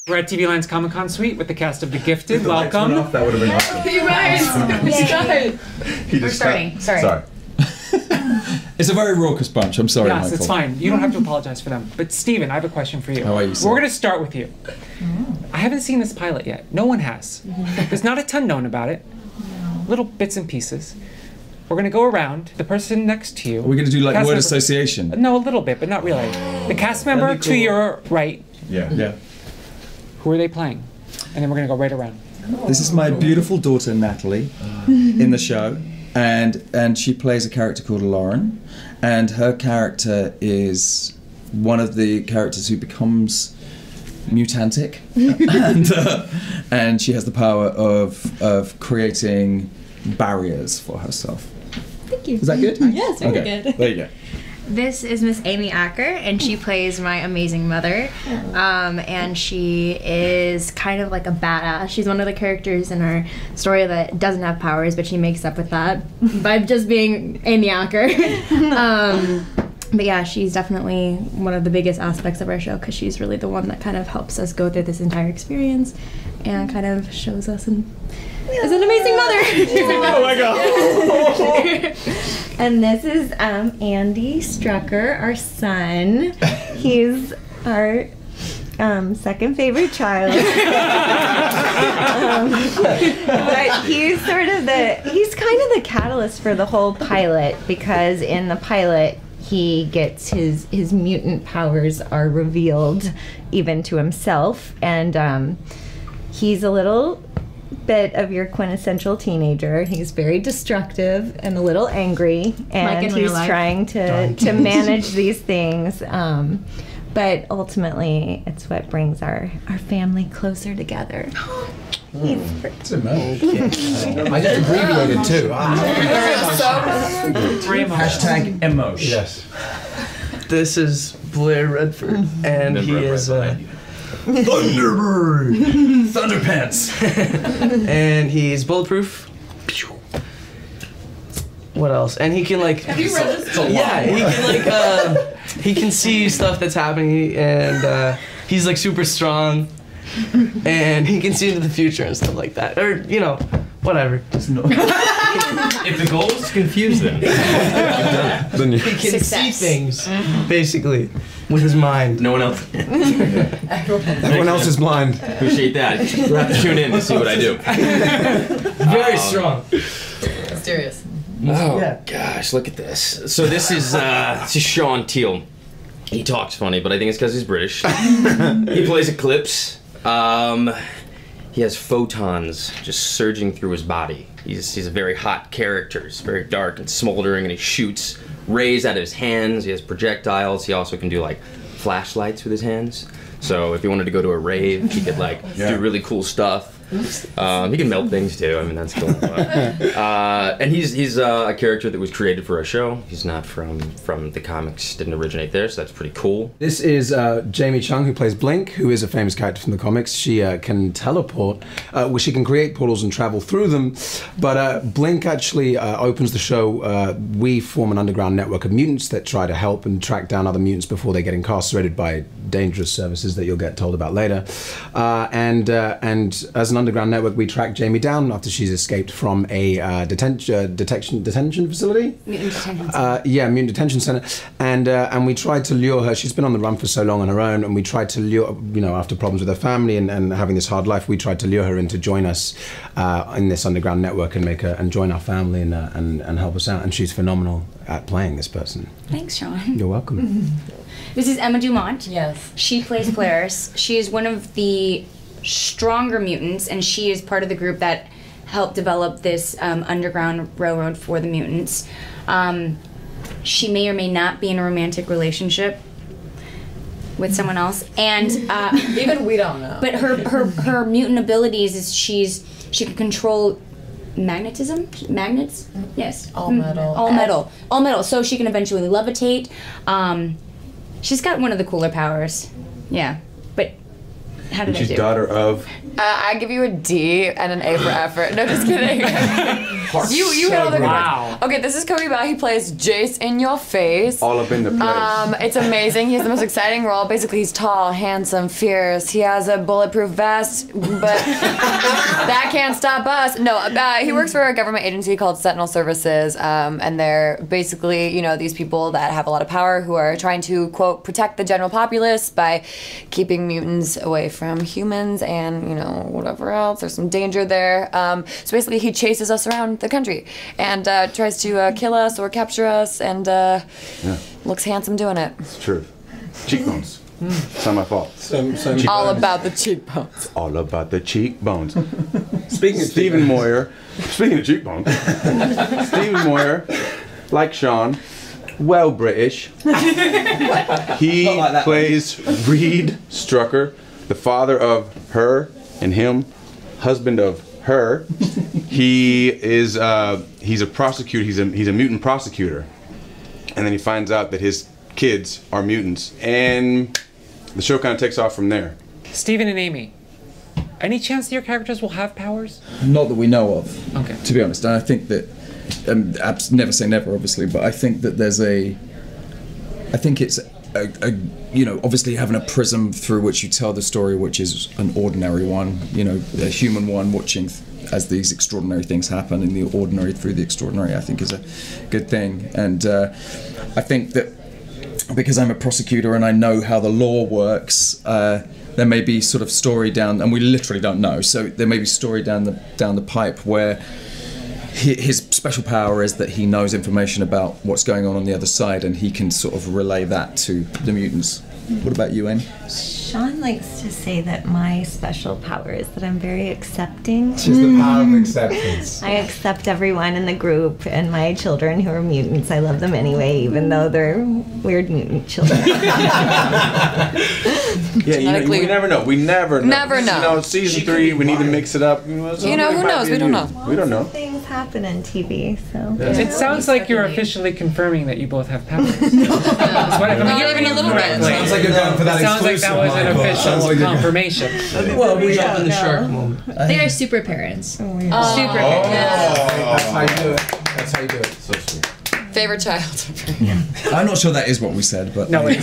We're at TV Land's Comic Con suite with the cast of The Gifted. Welcome. That would have been awesome. You guys! We're starting. Sorry. It's a very raucous bunch. I'm sorry, Yes, Michael. it's fine. You don't have to apologize for them. But Steven, I have a question for you. How are you, sir? We're going to start with you. I haven't seen this pilot yet. No one has. There's not a ton known about it. Little bits and pieces. We're going to go around. The person next to you. Are we going to do like cast word member- association? No, a little bit, but not really. The cast member That'd be to cool. your right. Yeah. Who are they playing? And then we're going to go right around. This is my beautiful daughter Natalie in the show, and she plays a character called Lauren, and her character is one of the characters who becomes mutantic, and she has the power of creating barriers for herself. Thank you. Is that good? Yes, very Okay, good. there you go. This is Miss Amy Acker, and she plays my amazing mother. And she is kind of like a badass. She's one of the characters in our story that doesn't have powers, but she makes up with that by just being Amy Acker. But yeah, she's definitely one of the biggest aspects of our show because she's really the one that kind of helps us go through this entire experience and kind of shows us and is an amazing mother. Oh my god. And this is Andy Strucker, our son. He's our second favorite child. But he's kind of the catalyst for the whole pilot because in the pilot he gets his mutant powers are revealed even to himself, and he's a little bit of your quintessential teenager. He's very destructive and a little angry, and he's trying to manage these things. But ultimately, it's what brings our family closer together. It's a moment. I just abbreviated too. Hashtag emotion. Yes. This is Blair Redford, and he is Thunderbird! Thunderpants! and he's bulletproof. What else? And he can like. Have you read this? Yeah, he can like he can see stuff that's happening, and he's like super strong, and he can see into the future and stuff like that, or you know, whatever. Just no. If the goal is to confuse them, He can see things, basically, with his mind. no one else. Everyone else is blind. Appreciate that. We'll have to tune in to see what I do. Very strong. Mysterious. Oh Yeah. gosh, look at this. So this is Sean Teal. He talks funny, but I think it's because he's British. He plays Eclipse. He has photons just surging through his body. He's a very hot character. He's very dark and smoldering, and he shoots rays out of his hands. He has projectiles. He also can do like flashlights with his hands. So if he wanted to go to a rave, he could like do really cool stuff. He can melt things too. I mean, that's cool. And he's a character that was created for our show. He's not from the comics. Didn't originate there, so that's pretty cool. This is Jamie Chung, who plays Blink, who is a famous character from the comics. She can teleport, well, she can create portals and travel through them, but Blink actually opens the show. We form an underground network of mutants that try to help and track down other mutants before they get incarcerated by dangerous services that you'll get told about later. And as an underground network, we track Jamie down after she's escaped from a detention facility. Mutant detention center. Yeah, mutant detention center, and we tried to lure her. She's been on the run for so long on her own, and we tried to lure, you know, after problems with her family and having this hard life, we tried to lure her in to join us in this underground network and make her and join our family and help us out. And she's phenomenal at playing this person. Thanks, Sean. You're welcome. This is Emma Dumont. Yes. She plays Polaris. She is one of the stronger mutants, and she is part of the group that helped develop this underground railroad for the mutants. She may or may not be in a romantic relationship with someone else, and Even we don't know. but her mutant abilities is she can control magnetism, magnets. Yes. All metal. All metal. So she can eventually levitate. She's got one of the cooler powers. Yeah, but How did I She's do? daughter of. I give you a D and an A for effort. No, just kidding. you hit all the good Wow. ones. Okay, this is Kobe Ba. He plays Jace in your face. All up in the place. It's amazing. He has the most exciting role. Basically, he's tall, handsome, fierce. He has a bulletproof vest, but that can't stop us. No, he works for a government agency called Sentinel Services, and they're basically, you know, these people that have a lot of power who are trying to, quote, protect the general populace by keeping mutants away from humans and, you know, whatever else. There's some danger there. So basically, he chases us around the country and tries to kill us or capture us, and looks handsome doing it. It's true. Cheekbones. It's not my fault. All about the cheekbones. It's all about the cheekbones. Speaking of Stephen Moyer, speaking of cheekbones, Stephen Moyer, like Sean, well British. He Not like that. plays Reed Strucker, the father of her and him, husband of her. He is he's a prosecutor. He's a mutant prosecutor, and then he finds out that his kids are mutants, and the show kind of takes off from there. Stephen and Amy, any chance that your characters will have powers? Not that we know of. Okay. To be honest, and I think that never say never, obviously, but I think that there's I think it's a you know, obviously having a prism through which you tell the story, which is an ordinary one, you know, a human one watching as these extraordinary things happen, in the ordinary through the extraordinary, I think is a good thing. And I think that because I'm a prosecutor and I know how the law works, there may be sort of story down, and we literally don't know, so there may be story down the pipe where his special power is that he knows information about what's going on the other side, and he can sort of relay that to the mutants. What about you, Amy? Sean likes to say that my special power is that I'm very accepting. She's the power of acceptance. I accept everyone in the group and my children who are mutants. I love them anyway, even though they're weird mutant children. Yeah, Genetically- we never know. We never know. Never know. You know, season 3, we need to mix it up. You know, who knows? We don't know. We don't know. Things happen in TV, so. It sounds like you're officially confirming that you both have powers. That's what Not even a little bit. Sounds like you're going for that It sounds like that was an official confirmation. Well, we jump in the shark moment. They are super parents. Super Oh. parents. That's how you do it. That's how you do it. So sweet. Favorite child. I'm not sure that is what we said, but No, wait.